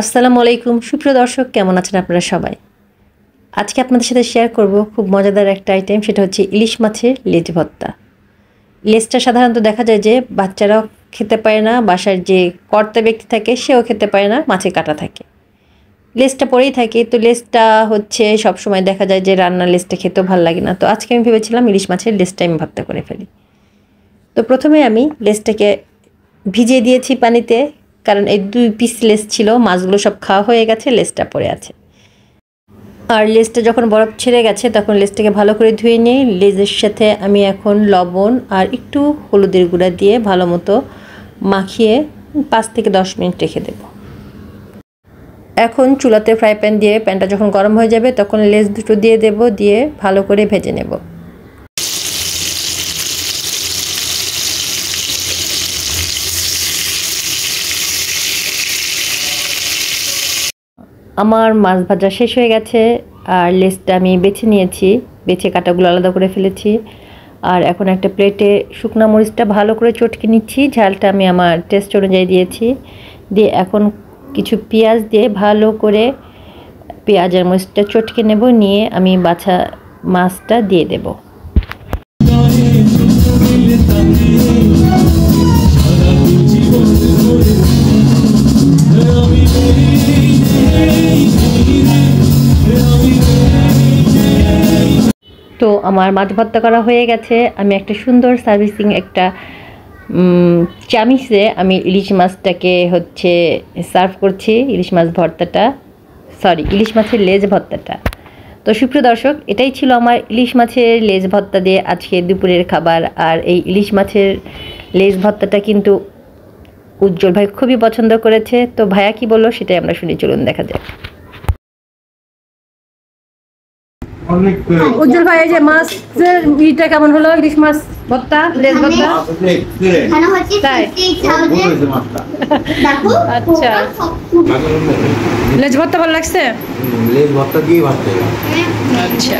আসসালামু আলাইকুম সুপ্রিয় দর্শক, কেমন আছেন আপনারা সবাই? আজকে আপনাদের সাথে শেয়ার করব খুব মজাদার একটা আইটেম, সেটা হচ্ছে ইলিশ মাছের লেজ ভর্তা। লেজটা সাধারণত দেখা যায় যে বাচ্চারাও খেতে পারে না, বাসার যে কর্তা ব্যক্তি থাকে সেও খেতে পারে না, মাছে কাটা থাকে, লেজটা পড়েই থাকে। তো লেজটা হচ্ছে সবসময় দেখা যায় যে রান্নার লেজটা খেতেও ভালো লাগে না। তো আজকে আমি ভেবেছিলাম ইলিশ মাছের লেজটা আমি ভর্তা করে ফেলি। তো প্রথমে আমি লেজটাকে ভিজিয়ে দিয়েছি পানিতে, কারণ এই 2 পিস লেজ ছিল, মাছগুলো সব খাওয়া হয়ে গেছে, লেজটা পড়ে আছে। আর লেজটা যখন বরফ ছেড়ে গেছে তখন লেজটাকে ভালো করে ধুয়ে নিই। লেজের সাথে আমি এখন লবণ আর একটু হলুদের গুঁড়া দিয়ে ভালো মতো মাখিয়ে 5 থেকে 10 মিনিট রেখে দেব। এখন চুলাতে ফ্রাই প্যান দিয়ে প্যানটা যখন গরম হয়ে যাবে তখন লেজ দুটো দিয়ে দেব, দিয়ে ভালো করে ভেজে নেব। আমার মাছ ভাজা শেষ হয়ে গেছে, আর লেজটা আমি বেছে নিয়েছি, বেছে কাটাগুলো আলাদা করে ফেলেছি। আর এখন একটা প্লেটে শুকনো মরিচটা ভালো করে চটকে নিচ্ছি, ঝালটা আমি আমার টেস্ট অনুযায়ী দিয়েছি। দিয়ে এখন কিছু পেঁয়াজ দিয়ে ভালো করে পেঁয়াজ আর মরিচটা চটকে নেব, নিয়ে আমি বাছা মাছটা দিয়ে দেব। তো আমার মাছ ভর্তা করা হয়ে গেছে। আমি একটা সুন্দর সার্ভিসিং একটা চামিচে আমি ইলিশ মাছটাকে হচ্ছে সার্ভ করছি, ইলিশ মাছ ভর্তাটা, সরি ইলিশ মাছের লেজ ভর্তাটা। তো সুপ্রিয় দর্শক, এটাই ছিল আমার ইলিশ মাছের লেজ ভর্তা দিয়ে আজকে দুপুরের খাবার। আর এই ইলিশ মাছের লেজ ভর্তাটা কিন্তু উজ্জ্বল ভাই খুবই পছন্দ করেছে। তো ভাইয়া কি বললো সেটাই আমরা শুনি, চলুন দেখা যাক। উজ্জ্বল ভাই, এই যে মাছের ইটা কেমন হলো, ইলিশ মাছ ভর্তা, লেজ ভর্তা? আচ্ছা, লেজ ভর্তা ভালো লাগছে? লেজ ভর্তা দিয়ে ভাত। আচ্ছা।